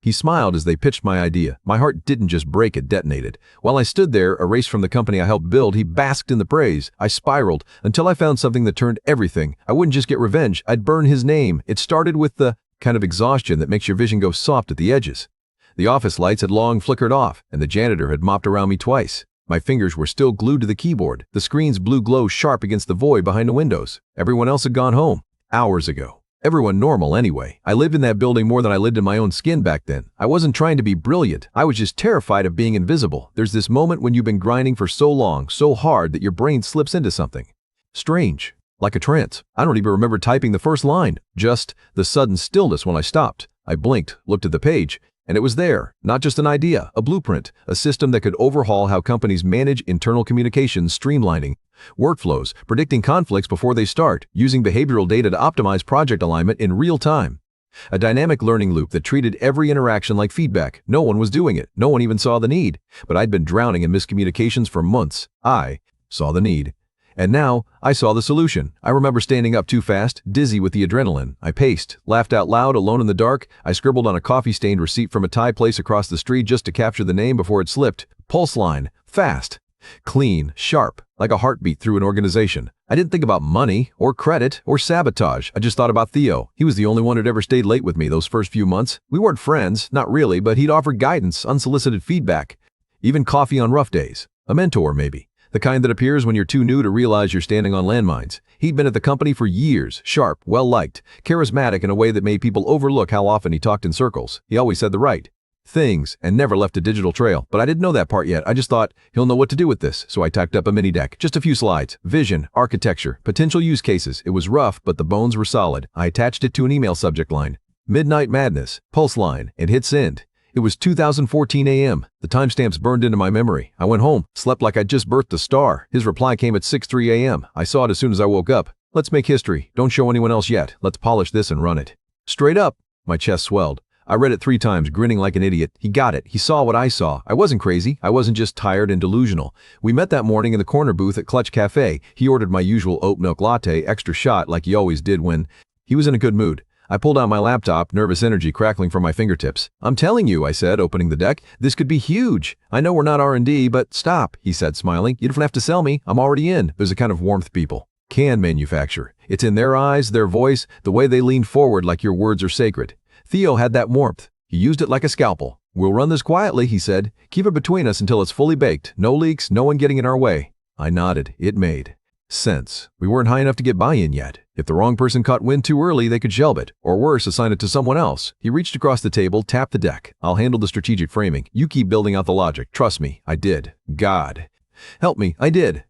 He smiled as they pitched my idea. My heart didn't just break, it detonated. While I stood there, erased from the company I helped build, he basked in the praise. I spiraled until I found something that turned everything. I wouldn't just get revenge, I'd burn his name. It started with the kind of exhaustion that makes your vision go soft at the edges. The office lights had long flickered off, and the janitor had mopped around me twice. My fingers were still glued to the keyboard, the screen's blue glow sharp against the void behind the windows. Everyone else had gone home, hours ago. Everyone normal anyway. I lived in that building more than I lived in my own skin back then. I wasn't trying to be brilliant. I was just terrified of being invisible. There's this moment when you've been grinding for so long, so hard that your brain slips into something strange, like a trance. I don't even remember typing the first line, just the sudden stillness when I stopped. I blinked, looked at the page, and it was there. Not just an idea, a blueprint, a system that could overhaul how companies manage internal communications, streamlining workflows, predicting conflicts before they start, using behavioral data to optimize project alignment in real time. A dynamic learning loop that treated every interaction like feedback. No one was doing it. No one even saw the need. But I'd been drowning in miscommunications for months. I saw the need. And now, I saw the solution. I remember standing up too fast, dizzy with the adrenaline. I paced, laughed out loud, alone in the dark. I scribbled on a coffee-stained receipt from a Thai place across the street just to capture the name before it slipped. Pulse line. Fast. Clean. Sharp. Like a heartbeat through an organization. I didn't think about money, or credit, or sabotage. I just thought about Theo. He was the only one who'd ever stayed late with me those first few months. We weren't friends, not really, but he'd offer guidance, unsolicited feedback. Even coffee on rough days. A mentor, maybe. The kind that appears when you're too new to realize you're standing on landmines. He'd been at the company for years, sharp, well-liked, charismatic in a way that made people overlook how often he talked in circles. He always said the right things and never left a digital trail. But I didn't know that part yet. I just thought, he'll know what to do with this. So I typed up a mini deck, just a few slides, vision, architecture, potential use cases. It was rough, but the bones were solid. I attached it to an email subject line, Midnight Madness, Pulse line, and hit send. It was 2014 a.m. The timestamps burned into my memory. I went home, slept like I'd just birthed a star. His reply came at 6:03 a.m. I saw it as soon as I woke up. Let's make history. Don't show anyone else yet. Let's polish this and run it. Straight up. My chest swelled. I read it 3 times, grinning like an idiot. He got it. He saw what I saw. I wasn't crazy. I wasn't just tired and delusional. We met that morning in the corner booth at Clutch Cafe. He ordered my usual oat milk latte, extra shot like he always did when he was in a good mood. I pulled out my laptop, nervous energy crackling from my fingertips. I'm telling you, I said, opening the deck, this could be huge. I know we're not R&D, but stop, he said, smiling. You don't have to sell me. I'm already in. There's a kind of warmth people can manufacture. It's in their eyes, their voice, the way they lean forward like your words are sacred. Theo had that warmth. He used it like a scalpel. We'll run this quietly, he said. Keep it between us until it's fully baked. No leaks, no one getting in our way. I nodded. It made sense. We weren't high enough to get buy-in yet. If the wrong person caught wind too early, they could shelve it, or worse, assign it to someone else. He reached across the table, tapped the deck. I'll handle the strategic framing. You keep building out the logic. Trust me. I did. God help me. I did.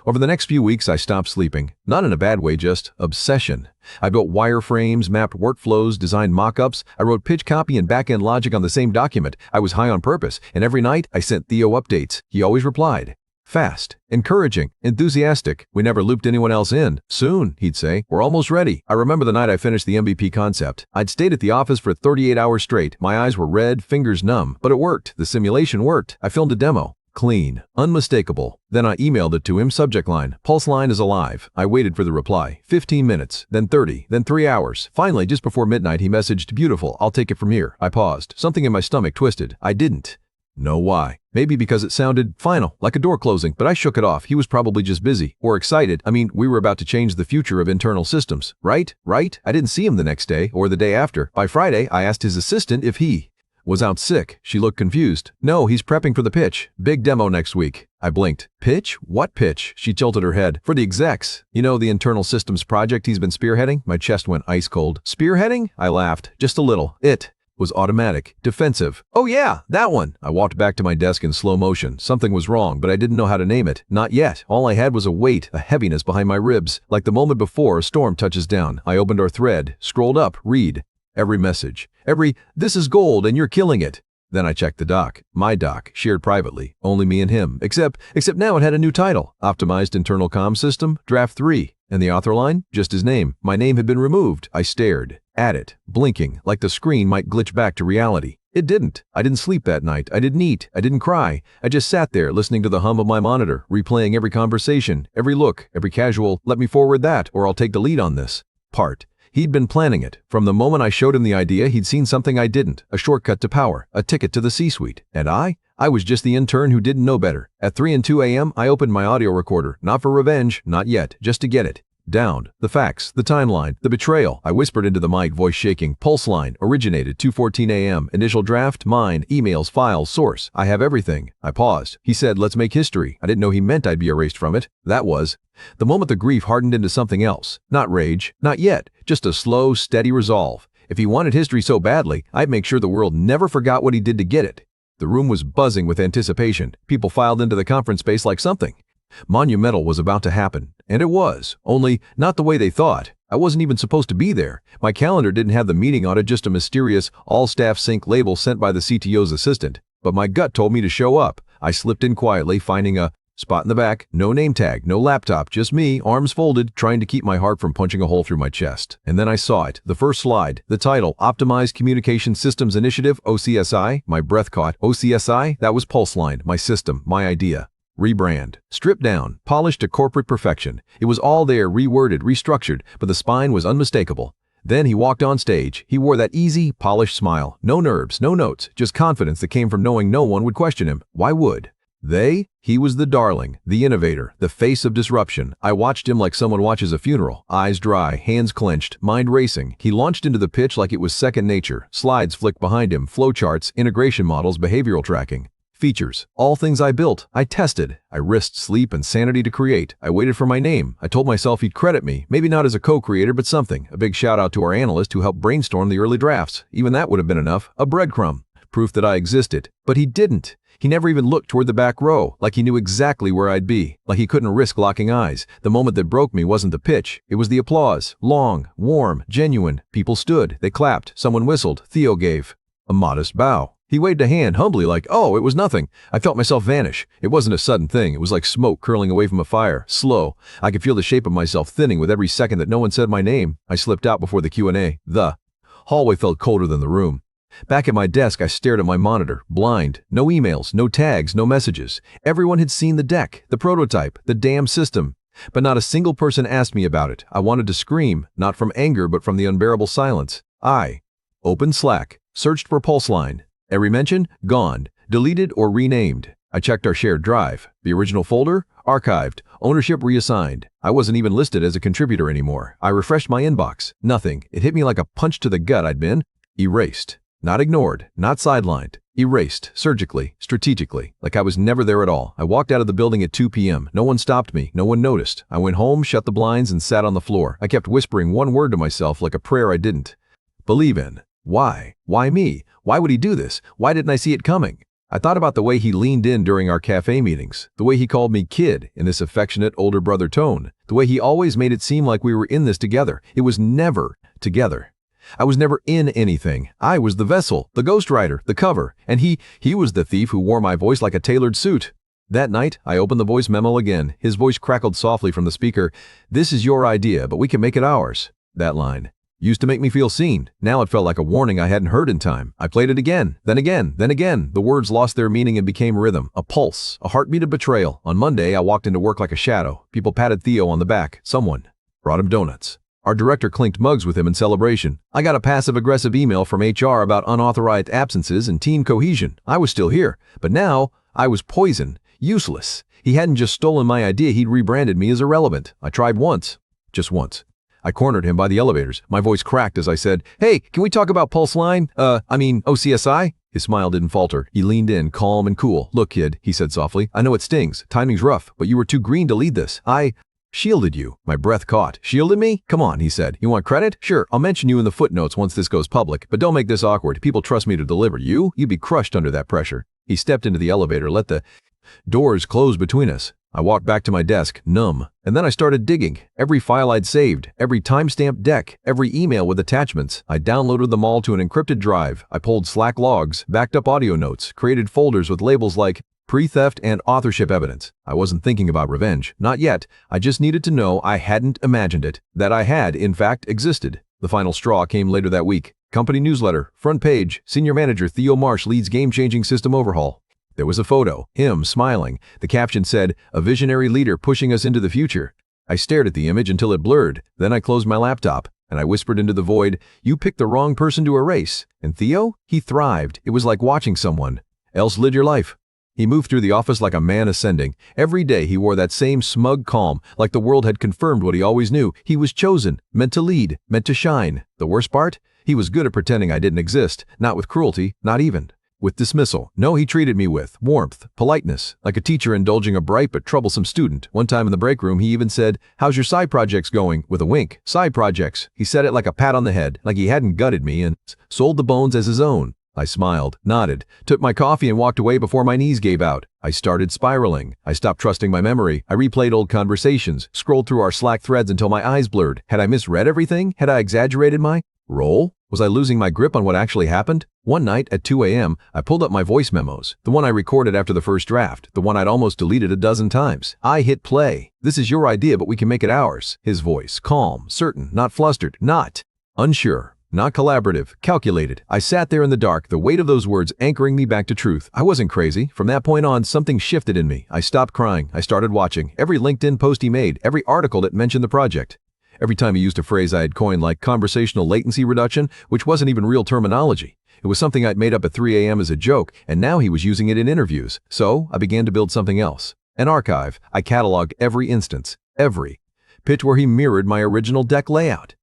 Over the next few weeks, I stopped sleeping. Not in a bad way, just obsession. I built wireframes, mapped workflows, designed mock-ups. I wrote pitch copy and back-end logic on the same document. I was high on purpose, and every night I sent Theo updates. He always replied. Fast, encouraging, enthusiastic. We never looped anyone else in. Soon, he'd say. We're almost ready. I remember the night I finished the MVP concept. I'd stayed at the office for 38 hours straight. My eyes were red, fingers numb. But it worked. The simulation worked. I filmed a demo. Clean. Unmistakable. Then I emailed it to him, subject line. Pulse line is alive. I waited for the reply. 15 minutes, then 30, then 3 hours. Finally, just before midnight, he messaged, beautiful, I'll take it from here. I paused. Something in my stomach twisted. I didn't know why. Maybe because it sounded final, like a door closing, but I shook it off. He was probably just busy. Or excited. I mean, we were about to change the future of internal systems. Right? I didn't see him the next day, or the day after. By Friday, I asked his assistant if he was out sick. She looked confused. No, he's prepping for the pitch. Big demo next week. I blinked. Pitch? What pitch? She tilted her head. For the execs. You know, the internal systems project he's been spearheading? My chest went ice cold. Spearheading? I laughed. Just a little. It was automatic, defensive. Oh yeah, that one. I walked back to my desk in slow motion. Something was wrong, but I didn't know how to name it. Not yet. All I had was a weight, a heaviness behind my ribs. Like the moment before a storm touches down. I opened our thread, scrolled up, read. Every message. Every, this is gold and you're killing it. Then I checked the doc. My doc, shared privately. Only me and him. Except now it had a new title. Optimized Internal Comm System, Draft 3. And the author line? Just his name. My name had been removed. I stared at it, blinking, like the screen might glitch back to reality. It didn't. I didn't sleep that night. I didn't eat. I didn't cry. I just sat there listening to the hum of my monitor, replaying every conversation, every look, every casual, let me forward that, or I'll take the lead on this part. He'd been planning it. From the moment I showed him the idea, he'd seen something I didn't, a shortcut to power, a ticket to the C-suite. And I was just the intern who didn't know better. At 3 and 2 a.m., I opened my audio recorder, not for revenge, not yet, just to get it down. The facts, the timeline, the betrayal. I whispered into the mic, voice shaking. Pulse line, originated 2:14 a.m. Initial draft, mine, emails, files, source. I have everything. I paused. He said, let's make history. I didn't know he meant I'd be erased from it. That was the moment the grief hardened into something else. Not rage, not yet, just a slow, steady resolve. If he wanted history so badly, I'd make sure the world never forgot what he did to get it. The room was buzzing with anticipation. People filed into the conference space like something monumental was about to happen. And it was, only not the way they thought. I wasn't even supposed to be there. My calendar didn't have the meeting on it, just a mysterious all-staff sync label sent by the CTO's assistant. But my gut told me to show up. I slipped in quietly, finding a spot in the back, no name tag, no laptop, just me, arms folded, trying to keep my heart from punching a hole through my chest. And then I saw it, the first slide, the title, Optimized Communication Systems Initiative, OCSI. My breath caught. OCSI? That was Pulseline, my system, my idea. Rebrand. Stripped down, polished to corporate perfection. It was all there, reworded, restructured, but the spine was unmistakable. Then he walked on stage. He wore that easy, polished smile. No nerves, no notes, just confidence that came from knowing no one would question him. Why would they? He was the darling, the innovator, the face of disruption. I watched him like someone watches a funeral. Eyes dry, hands clenched, mind racing. He launched into the pitch like it was second nature. Slides flicked behind him, flowcharts, integration models, behavioral tracking. Features. All things I built. I tested. I risked sleep and sanity to create. I waited for my name. I told myself he'd credit me, maybe not as a co-creator, but something. A big shout out to our analyst who helped brainstorm the early drafts. Even that would have been enough. A breadcrumb. Proof that I existed. But he didn't. He never even looked toward the back row, like he knew exactly where I'd be, like he couldn't risk locking eyes. The moment that broke me wasn't the pitch. It was the applause. Long, warm, genuine. People stood. They clapped. Someone whistled. Theo gave a modest bow. He waved a hand humbly like, oh, it was nothing. I felt myself vanish. It wasn't a sudden thing. It was like smoke curling away from a fire. Slow. I could feel the shape of myself thinning with every second that no one said my name. I slipped out before the Q&A. The hallway felt colder than the room. Back at my desk, I stared at my monitor, blind. No emails, no tags, no messages. Everyone had seen the deck, the prototype, the damn system. But not a single person asked me about it. I wanted to scream, not from anger, but from the unbearable silence. I opened Slack, searched for Pulseline. Every mention? Gone. Deleted or renamed. I checked our shared drive. The original folder? Archived. Ownership reassigned. I wasn't even listed as a contributor anymore. I refreshed my inbox. Nothing. It hit me like a punch to the gut. I'd been erased. Not ignored. Not sidelined. Erased. Surgically. Strategically. Like I was never there at all. I walked out of the building at 2 p.m. No one stopped me. No one noticed. I went home, shut the blinds, and sat on the floor. I kept whispering one word to myself like a prayer I didn't believe in. Why? Why me? Why would he do this? Why didn't I see it coming? I thought about the way he leaned in during our cafe meetings, the way he called me kid in this affectionate older brother tone, the way he always made it seem like we were in this together. It was never together. I was never in anything. I was the vessel, the ghostwriter, the cover, and he was the thief who wore my voice like a tailored suit. That night, I opened the voice memo again. His voice crackled softly from the speaker. This is your idea, but we can make it ours. That line used to make me feel seen. Now it felt like a warning I hadn't heard in time. I played it again, then again, then again. The words lost their meaning and became rhythm, a pulse, a heartbeat of betrayal. On Monday, I walked into work like a shadow. People patted Theo on the back. Someone brought him donuts. Our director clinked mugs with him in celebration. I got a passive-aggressive email from HR about unauthorized absences and team cohesion. I was still here, but now I was poison, useless. He hadn't just stolen my idea, he'd rebranded me as irrelevant. I tried once, just once. I cornered him by the elevators. My voice cracked as I said, hey, can we talk about Pulseline? OCSI? His smile didn't falter. He leaned in, calm and cool. Look, kid, he said softly, I know it stings. Timing's rough, but you were too green to lead this. I shielded you. My breath caught. Shielded me? Come on, he said. You want credit? Sure, I'll mention you in the footnotes once this goes public, but don't make this awkward. People trust me to deliver. You'd be crushed under that pressure. He stepped into the elevator, let the doors close between us. I walked back to my desk, numb, and then I started digging. Every file I'd saved, every timestamped deck, every email with attachments. I downloaded them all to an encrypted drive. I pulled Slack logs, backed up audio notes, created folders with labels like pre-theft and authorship evidence. I wasn't thinking about revenge. Not yet. I just needed to know I hadn't imagined it, that I had, in fact, existed. The final straw came later that week. Company newsletter, front page, Senior Manager Theo Marsh leads game-changing system overhaul. There was a photo, him smiling. The caption said, a visionary leader pushing us into the future. I stared at the image until it blurred. Then I closed my laptop. And I whispered into the void, "You picked the wrong person to erase." And Theo? He thrived. It was like watching someone else live your life. He moved through the office like a man ascending. Every day he wore that same smug calm, like the world had confirmed what he always knew. He was chosen, meant to lead, meant to shine. The worst part? He was good at pretending I didn't exist, not with cruelty, not even with dismissal. No, he treated me with warmth, politeness, like a teacher indulging a bright but troublesome student. One time in the break room, he even said, "How's your side projects going?" with a wink. Side projects. He said it like a pat on the head, like he hadn't gutted me and sold the bones as his own. I smiled, nodded, took my coffee and walked away before my knees gave out. I started spiraling. I stopped trusting my memory. I replayed old conversations, scrolled through our Slack threads until my eyes blurred. Had I misread everything? Had I exaggerated my role? Was I losing my grip on what actually happened? One night at 2 a.m., I pulled up my voice memos, the one I recorded after the first draft, the one I'd almost deleted a dozen times. I hit play. "This is your idea, but we can make it ours." His voice, calm, certain, not flustered, not unsure. Not collaborative, calculated. I sat there in the dark, the weight of those words anchoring me back to truth. I wasn't crazy. From that point on, something shifted in me. I stopped crying. I started watching. Every LinkedIn post he made, every article that mentioned the project. Every time he used a phrase I had coined like conversational latency reduction, which wasn't even real terminology. It was something I'd made up at 3 a.m. as a joke, and now he was using it in interviews. So I began to build something else. An archive. I cataloged every instance. Every pitch where he mirrored my original deck layout.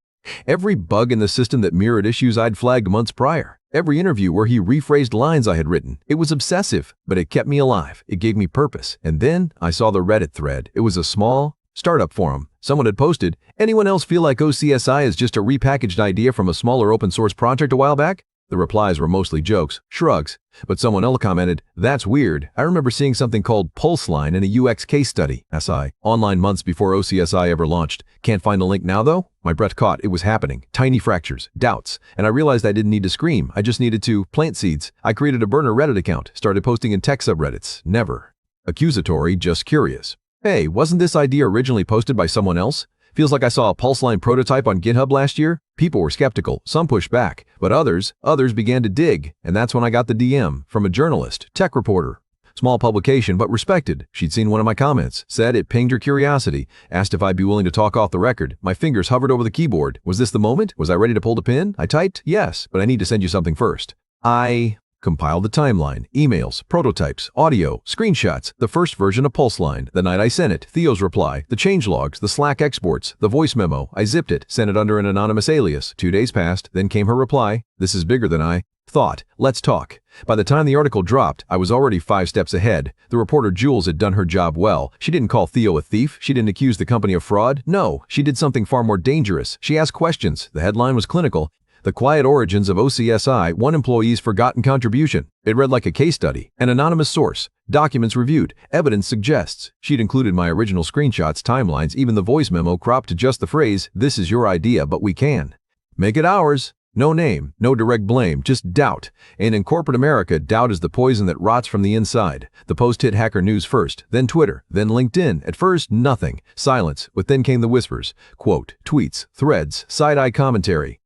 Every bug in the system that mirrored issues I'd flagged months prior. Every interview where he rephrased lines I had written. It was obsessive, but it kept me alive. It gave me purpose. And then I saw the Reddit thread. It was a small startup forum. Someone had posted, "Anyone else feel like OCSI is just a repackaged idea from a smaller open source project a while back?" The replies were mostly jokes, shrugs, but someone else commented, "That's weird. I remember seeing something called Pulseline in a UX case study, SI, online months before OCSI ever launched. Can't find the link now though?" My breath caught. It was happening. Tiny fractures, doubts, and I realized I didn't need to scream. I just needed to plant seeds. I created a burner Reddit account, started posting in tech subreddits. Never accusatory, just curious. "Hey, wasn't this idea originally posted by someone else? Feels like I saw a Pulseline prototype on GitHub last year." People were skeptical, some pushed back, but others began to dig, and that's when I got the DM from a journalist, tech reporter. Small publication, but respected. She'd seen one of my comments, said it pinged her curiosity, asked if I'd be willing to talk off the record. My fingers hovered over the keyboard. Was this the moment? Was I ready to pull the pin? I typed, "Yes, but I need to send you something first." I compiled the timeline, emails, prototypes, audio, screenshots, the first version of Pulseline. The night I sent it, Theo's reply, the changelogs, the Slack exports, the voice memo. I zipped it, sent it under an anonymous alias. 2 days passed, then came her reply, "This is bigger than I thought. Let's talk." By the time the article dropped, I was already 5 steps ahead. The reporter Jules had done her job well. She didn't call Theo a thief. She didn't accuse the company of fraud. No, she did something far more dangerous. She asked questions. The headline was clinical. "The Quiet Origins of OCSI, One Employee's Forgotten Contribution." It read like a case study, an anonymous source, documents reviewed, evidence suggests. She'd included my original screenshots, timelines, even the voice memo cropped to just the phrase, "This is your idea, but we can make it ours." No name, no direct blame, just doubt. And in corporate America, doubt is the poison that rots from the inside. The post hit Hacker News first, then Twitter, then LinkedIn. At first, nothing, silence, but then came the whispers. Quote, tweets, threads, side-eye commentary.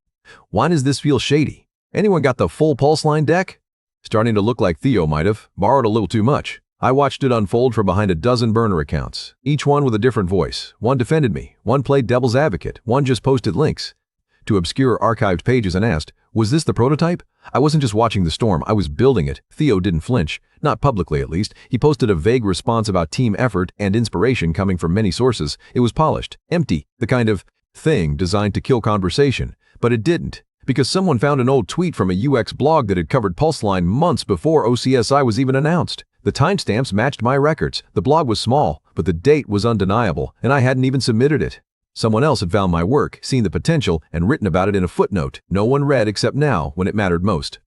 Why does this feel shady? Anyone got the full Pulseline deck? Starting to look like Theo might have borrowed a little too much. I watched it unfold from behind a dozen burner accounts, each one with a different voice. One defended me, one played devil's advocate, one just posted links to obscure archived pages and asked, "Was this the prototype?" I wasn't just watching the storm, I was building it. Theo didn't flinch, not publicly at least. He posted a vague response about team effort and inspiration coming from many sources. It was polished, empty, the kind of thing designed to kill conversation. But it didn't, because someone found an old tweet from a UX blog that had covered Pulseline months before OCSI was even announced. The timestamps matched my records. The blog was small, but the date was undeniable, and I hadn't even submitted it. Someone else had found my work, seen the potential, and written about it in a footnote. No one read except now, when it mattered most.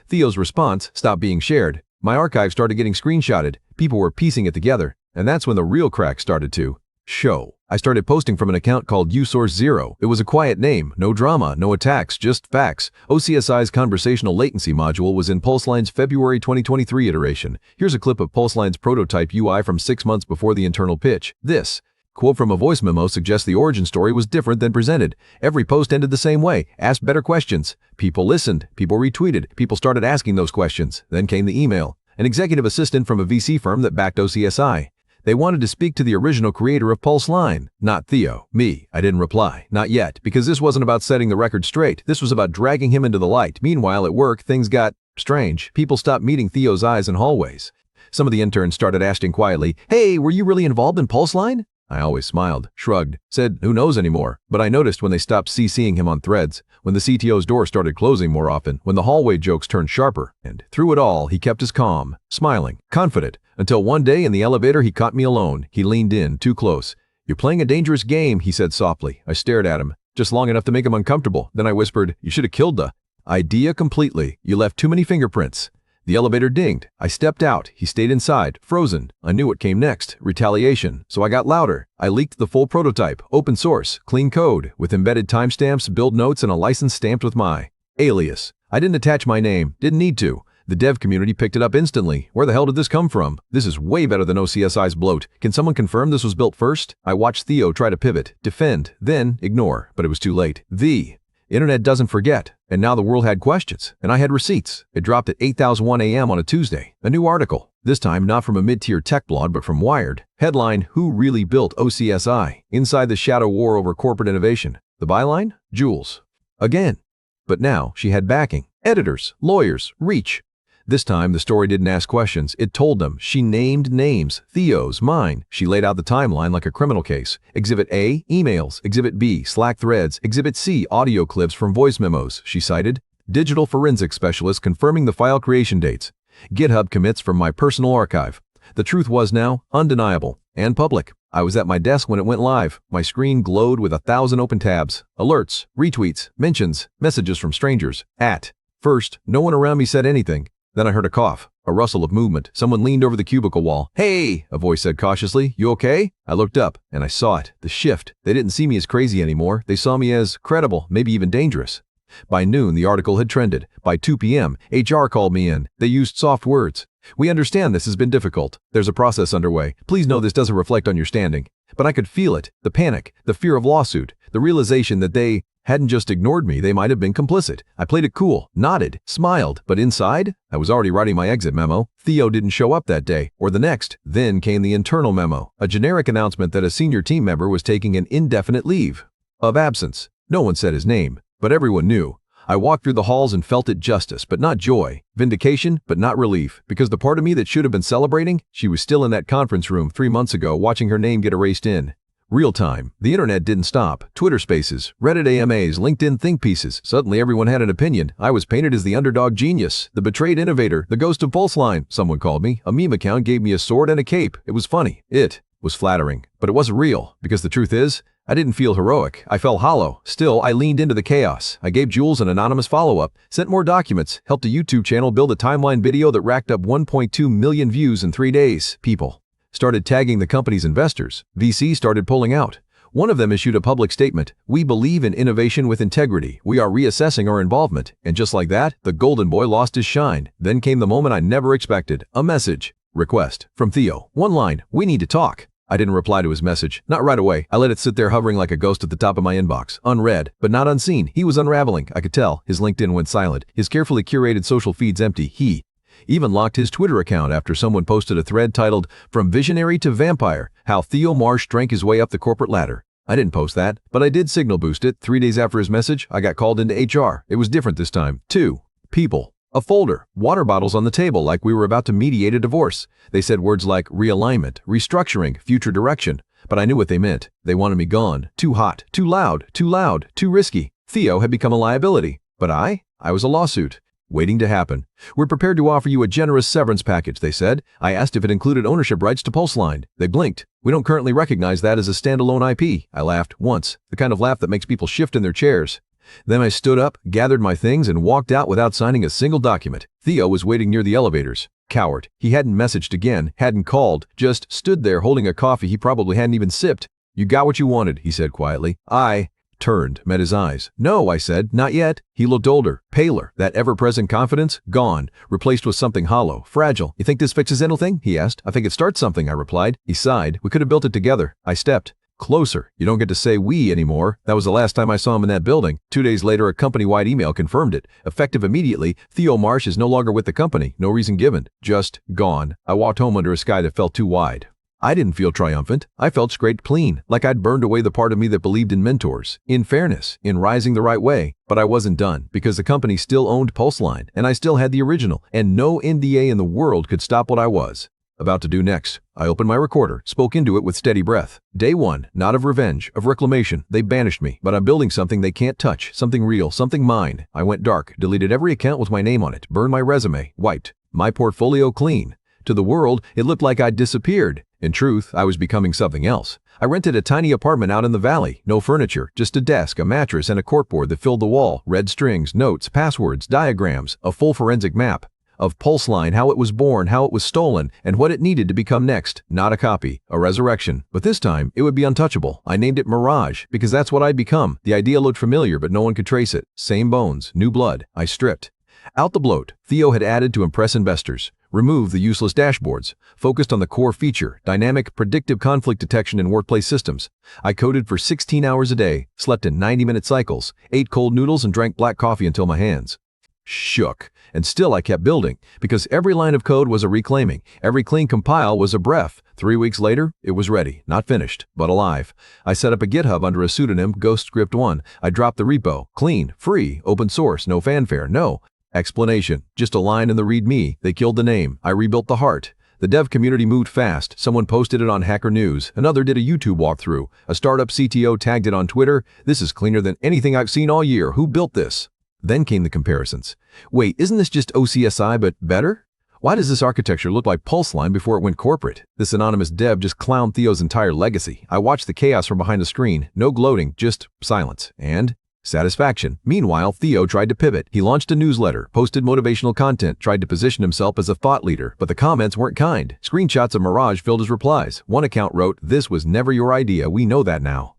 Theo's response stopped being shared. My archive started getting screenshotted. People were piecing it together, and that's when the real crack started to show. I started posting from an account called uSource0. It was a quiet name, no drama, no attacks, just facts. OCSI's conversational latency module was in Pulseline's February 2023 iteration. Here's a clip of Pulseline's prototype UI from 6 months before the internal pitch. This quote from a voice memo suggests the origin story was different than presented. Every post ended the same way. Ask better questions. People listened. People retweeted. People started asking those questions. Then came the email. An executive assistant from a VC firm that backed OCSI. They wanted to speak to the original creator of Pulse Line, not Theo, me. I didn't reply, not yet, because this wasn't about setting the record straight. This was about dragging him into the light. Meanwhile, at work, things got strange. People stopped meeting Theo's eyes in hallways. Some of the interns started asking quietly, "Hey, were you really involved in Pulse Line?" I always smiled, shrugged, said, "Who knows anymore?" But I noticed when they stopped CCing him on threads, when the CTO's door started closing more often, when the hallway jokes turned sharper, and through it all, he kept his calm, smiling, confident, until one day in the elevator he caught me alone. He leaned in, too close. "You're playing a dangerous game," he said softly. I stared at him, just long enough to make him uncomfortable. Then I whispered, "You should have killed the idea completely. You left too many fingerprints." The elevator dinged. I stepped out. He stayed inside, frozen. I knew what came next, retaliation. So I got louder. I leaked the full prototype, open source, clean code, with embedded timestamps, build notes, and a license stamped with my alias. I didn't attach my name, didn't need to. The dev community picked it up instantly. Where the hell did this come from? This is way better than OCSI's bloat. Can someone confirm this was built first? I watched Theo try to pivot, defend, then ignore, but it was too late. The internet doesn't forget, and now the world had questions, and I had receipts. It dropped at 8:01 a.m. on a Tuesday. A new article, this time not from a mid-tier tech blog, but from Wired. Headline, "Who Really Built OCSI? Inside the Shadow War Over Corporate Innovation." The byline, "Jules." Again. But now she had backing. Editors, lawyers, reach. This time, the story didn't ask questions. It told them. She named names. Theo's, mine. She laid out the timeline like a criminal case. Exhibit A, emails. Exhibit B, Slack threads. Exhibit C, audio clips from voice memos. She cited digital forensic specialist confirming the file creation dates. GitHub commits from my personal archive. The truth was now undeniable and public. I was at my desk when it went live. My screen glowed with 1,000 open tabs. Alerts, retweets, mentions, messages from strangers. At first, no one around me said anything. Then I heard a cough, a rustle of movement. Someone leaned over the cubicle wall. "Hey," a voice said cautiously, "you okay?" I looked up, and I saw it, the shift. They didn't see me as crazy anymore. They saw me as credible, maybe even dangerous. By noon, the article had trended. By 2 p.m., HR called me in. They used soft words. "We understand this has been difficult. There's a process underway. Please know this doesn't reflect on your standing." But I could feel it, the panic, the fear of lawsuit, the realization that they hadn't just ignored me, they might have been complicit. I played it cool, nodded, smiled, but inside, I was already writing my exit memo. Theo didn't show up that day, or the next. Then came the internal memo, a generic announcement that a senior team member was taking an indefinite leave of absence. No one said his name, but everyone knew. I walked through the halls and felt it justice, but not joy. Vindication, but not relief. Because the part of me that should have been celebrating, she was still in that conference room 3 months ago watching her name get erased in real time. The internet didn't stop. Twitter Spaces, Reddit AMAs, LinkedIn think pieces. Suddenly everyone had an opinion. I was painted as the underdog genius, the betrayed innovator, the ghost of Pulse Line. Someone called me. A meme account gave me a sword and a cape. It was funny. It was flattering. But it wasn't real, because the truth is, I didn't feel heroic. I felt hollow. Still, I leaned into the chaos. I gave Jules an anonymous follow-up, sent more documents, helped a YouTube channel build a timeline video that racked up 1.2 million views in 3 days. People started tagging the company's investors. VC started pulling out. One of them issued a public statement. "We believe in innovation with integrity. We are reassessing our involvement." And just like that, the golden boy lost his shine. Then came the moment I never expected. A message. Request. From Theo. One line. "We need to talk." I didn't reply to his message. Not right away. I let it sit there hovering like a ghost at the top of my inbox. Unread, but not unseen. He was unraveling. I could tell. His LinkedIn went silent. His carefully curated social feeds empty. He even locked his Twitter account after someone posted a thread titled, "From Visionary to Vampire, How Theo Marsh Drank His Way Up the Corporate Ladder." I didn't post that, but I did signal boost it. 3 days after his message, I got called into HR. It was different this time. 2 people. A folder. Water bottles on the table like we were about to mediate a divorce. They said words like realignment, restructuring, future direction. But I knew what they meant. They wanted me gone. Too hot, too loud, too risky. Theo had become a liability. But I was a lawsuit. Waiting to happen. "We're prepared to offer you a generous severance package," they said. I asked if it included ownership rights to Pulse Line. They blinked. "We don't currently recognize that as a standalone IP." I laughed once, the kind of laugh that makes people shift in their chairs. Then I stood up, gathered my things, and walked out without signing a single document. Theo was waiting near the elevators. Coward. He hadn't messaged again, hadn't called, just stood there holding a coffee he probably hadn't even sipped. "You got what you wanted," he said quietly. I turned, met his eyes. "No," I said, "not yet." He looked older, paler, that ever-present confidence, gone, replaced with something hollow, fragile. "You think this fixes anything?" he asked. "I think it starts something," I replied. He sighed. "We could have built it together." I stepped closer. You don't get to say "we" anymore. That was the last time I saw him in that building. 2 days later, a company-wide email confirmed it. Effective immediately, Theo Marsh is no longer with the company. No reason given. Just gone. I walked home under a sky that felt too wide. I didn't feel triumphant. I felt scraped clean, like I'd burned away the part of me that believed in mentors, in fairness, in rising the right way. But I wasn't done, because the company still owned Pulseline, and I still had the original, and no NDA in the world could stop what I was about to do next. I opened my recorder, spoke into it with steady breath. Day one, not of revenge, of reclamation. They banished me, but I'm building something they can't touch, something real, something mine. I went dark, deleted every account with my name on it, burned my resume, wiped my portfolio clean. To the world, it looked like I'd disappeared. In truth, I was becoming something else. I rented a tiny apartment out in the valley, no furniture, just a desk, a mattress, and a corkboard that filled the wall, red strings, notes, passwords, diagrams, a full forensic map of Pulseline, how it was born, how it was stolen, and what it needed to become next. Not a copy, a resurrection. But this time, it would be untouchable. I named it Mirage, because that's what I'd become. The idea looked familiar, but no one could trace it. Same bones, new blood. I stripped out the bloat Theo had added to impress investors, removed the useless dashboards, focused on the core feature, dynamic, predictive conflict detection in workplace systems. I coded for 16 hours a day, slept in 90-minute cycles, ate cold noodles, and drank black coffee until my hands shook. And still I kept building, because every line of code was a reclaiming, every clean compile was a breath. 3 weeks later, it was ready, not finished, but alive. I set up a GitHub under a pseudonym, GhostScript1. I dropped the repo, clean, free, open source, no fanfare, no explanation, just a line in the README. They killed the name. I rebuilt the heart. The dev community moved fast. Someone posted it on Hacker News. Another did a YouTube walkthrough. A startup CTO tagged it on Twitter. This is cleaner than anything I've seen all year. Who built this? Then came the comparisons. Wait, isn't this just OCSI but better? Why does this architecture look like Pulseline before it went corporate? This anonymous dev just clowned Theo's entire legacy. I watched the chaos from behind the screen. No gloating, just silence. And satisfaction. Meanwhile, Theo tried to pivot. He launched a newsletter, posted motivational content, tried to position himself as a thought leader, but the comments weren't kind. Screenshots of Mirage filled his replies. One account wrote, "This was never your idea, we know that now."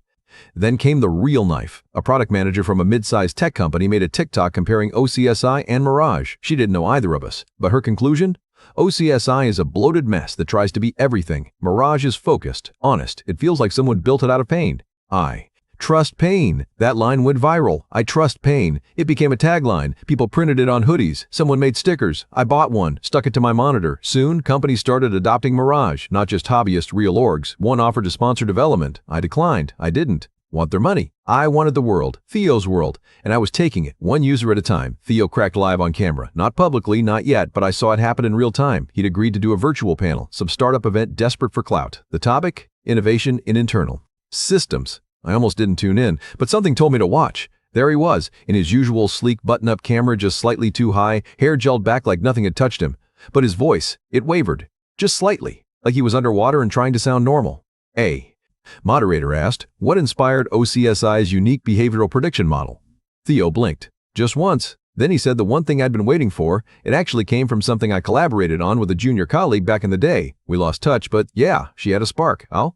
Then came the real knife. A product manager from a mid-sized tech company made a TikTok comparing OCSI and Mirage. She didn't know either of us. But her conclusion? OCSI is a bloated mess that tries to be everything. Mirage is focused, honest. It feels like someone built it out of pain. I trust pain. That line went viral. I trust pain. It became a tagline. People printed it on hoodies. Someone made stickers. I bought one, stuck it to my monitor. Soon, companies started adopting Mirage, not just hobbyists, real orgs. One offered to sponsor development. I declined. I didn't want their money. I wanted the world, Theo's world, and I was taking it, one user at a time. Theo cracked live on camera. Not publicly, not yet, but I saw it happen in real time. He'd agreed to do a virtual panel, some startup event desperate for clout. The topic? Innovation in internal systems. I almost didn't tune in, but something told me to watch. There he was, in his usual sleek button-up camera just slightly too high, hair gelled back like nothing had touched him. But his voice, it wavered, just slightly, like he was underwater and trying to sound normal. Moderator asked, what inspired OCSI's unique behavioral prediction model? Theo blinked. Just once. Then he said the one thing I'd been waiting for, it actually came from something I collaborated on with a junior colleague back in the day. We lost touch, but yeah, she had a spark. I'll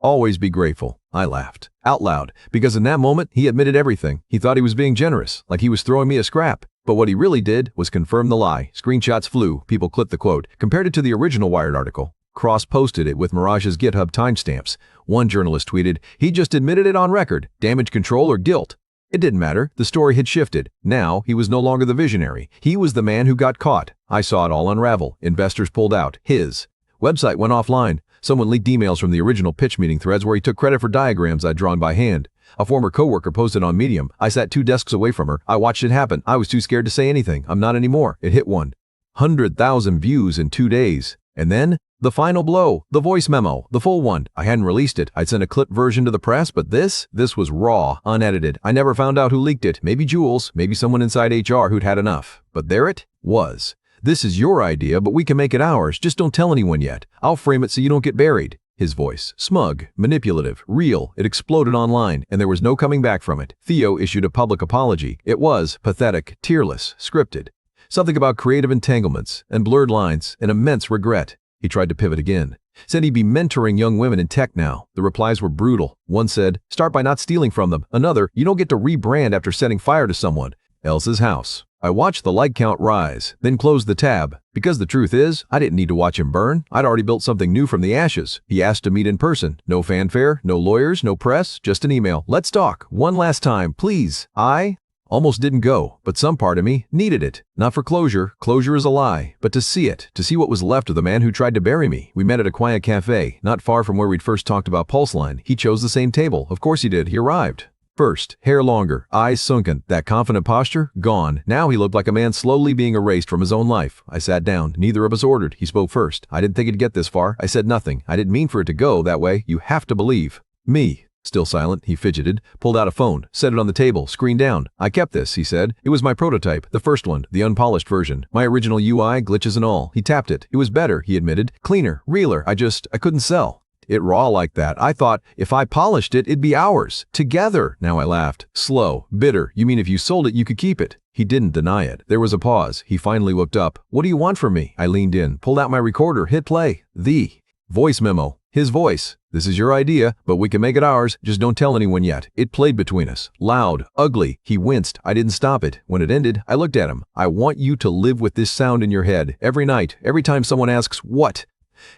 always be grateful. I laughed, out loud, because in that moment, he admitted everything. He thought he was being generous, like he was throwing me a scrap. But what he really did was confirm the lie. Screenshots flew, people clipped the quote, compared it to the original Wired article. Cross-posted it with Mirage's GitHub timestamps. One journalist tweeted, he just admitted it on record, damage control or guilt. It didn't matter, the story had shifted. Now, he was no longer the visionary. He was the man who got caught. I saw it all unravel. Investors pulled out. His website went offline. Someone leaked emails from the original pitch meeting threads where he took credit for diagrams I'd drawn by hand. A former coworker posted on Medium. I sat 2 desks away from her. I watched it happen. I was too scared to say anything. I'm not anymore. It hit 100,000 views in 2 days. And then, the final blow, the voice memo, the full one. I hadn't released it. I'd sent a clipped version to the press, but this was raw, unedited. I never found out who leaked it. Maybe Jules, maybe someone inside HR who'd had enough. But there it was. This is your idea, but we can make it ours. Just don't tell anyone yet. I'll frame it so you don't get buried. His voice, smug, manipulative, real. It exploded online, and there was no coming back from it. Theo issued a public apology. It was pathetic, tearless, scripted. Something about creative entanglements and blurred lines and immense regret. He tried to pivot again. Said he'd be mentoring young women in tech now. The replies were brutal. One said, start by not stealing from them. Another, you don't get to rebrand after setting fire to someone else's house. I watched the like count rise, then closed the tab. Because the truth is, I didn't need to watch him burn. I'd already built something new from the ashes. He asked to meet in person. No fanfare, no lawyers, no press, just an email. Let's talk. One last time, please. I Almost didn't go, but some part of me needed it. Not for closure, closure is a lie, but to see it, to see what was left of the man who tried to bury me. We met at a quiet cafe, not far from where we'd first talked about Pulseline. He chose the same table. Of course he did. He arrived. First, hair longer, eyes sunken, that confident posture, gone. Now he looked like a man slowly being erased from his own life. I sat down. Neither of us ordered. He spoke first. I didn't think it'd get this far. I said nothing. I didn't mean for it to go that way. You have to believe me. Still silent, he fidgeted, pulled out a phone, set it on the table, screen down. I kept this, he said. It was my prototype, the first one, the unpolished version. My original UI, glitches and all. He tapped it. It was better, he admitted. Cleaner, realer. I couldn't sell it raw like that. I thought if I polished it, it'd be ours. Together. Now I laughed. Slow. Bitter. You mean if you sold it, you could keep it? He didn't deny it. There was a pause. He finally looked up. What do you want from me? I leaned in, pulled out my recorder, hit play. The voice memo. His voice. This is your idea, but we can make it ours. Just don't tell anyone yet. It played between us. Loud. Ugly. He winced. I didn't stop it. When it ended, I looked at him. I want you to live with this sound in your head. Every night. Every time someone asks, what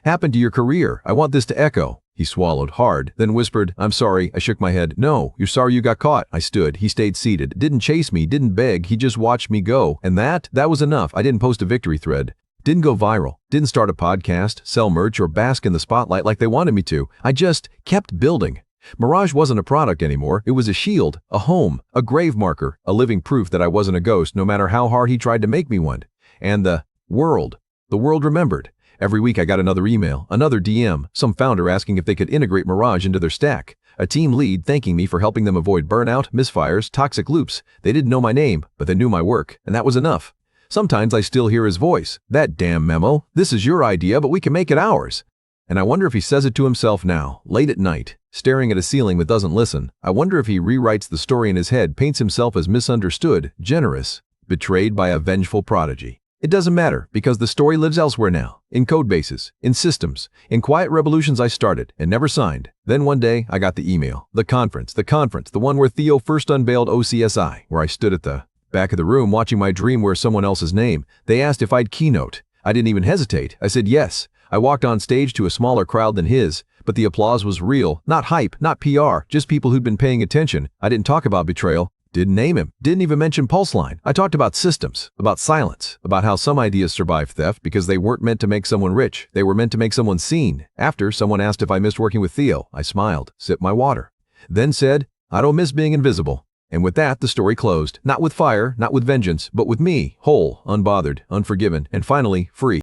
happened to your career? I want this to echo. He swallowed hard, then whispered, I'm sorry. I shook my head. No, you're sorry you got caught. I stood. He stayed seated. Didn't chase me, didn't beg. He just watched me go. And that was enough. I didn't post a victory thread. Didn't go viral. Didn't start a podcast, sell merch, or bask in the spotlight like they wanted me to. I just kept building. Mirage wasn't a product anymore. It was a shield, a home, a grave marker, a living proof that I wasn't a ghost no matter how hard he tried to make me one. And the world remembered. Every week I got another email, another DM, some founder asking if they could integrate Mirage into their stack. A team lead thanking me for helping them avoid burnout, misfires, toxic loops. They didn't know my name, but they knew my work, and that was enough. Sometimes I still hear his voice. That damn memo. This is your idea, but we can make it ours. And I wonder if he says it to himself now, late at night, staring at a ceiling that doesn't listen. I wonder if he rewrites the story in his head, paints himself as misunderstood, generous, betrayed by a vengeful prodigy. It doesn't matter, because the story lives elsewhere now, in code bases, in systems, in quiet revolutions I started and never signed. Then one day, I got the email, the conference, the one where Theo first unveiled OCSI, where I stood at the back of the room watching my dream wear someone else's name. They asked if I'd keynote. I didn't even hesitate. I said yes. I walked on stage to a smaller crowd than his, but the applause was real, not hype, not PR, just people who'd been paying attention. I didn't talk about betrayal. Didn't name him. Didn't even mention Pulseline. I talked about systems, about silence, about how some ideas survive theft because they weren't meant to make someone rich. They were meant to make someone seen. After, someone asked if I missed working with Theo. I smiled, sipped my water, then said, I don't miss being invisible. And with that, the story closed. Not with fire, not with vengeance, but with me, whole, unbothered, unforgiven, and finally, free.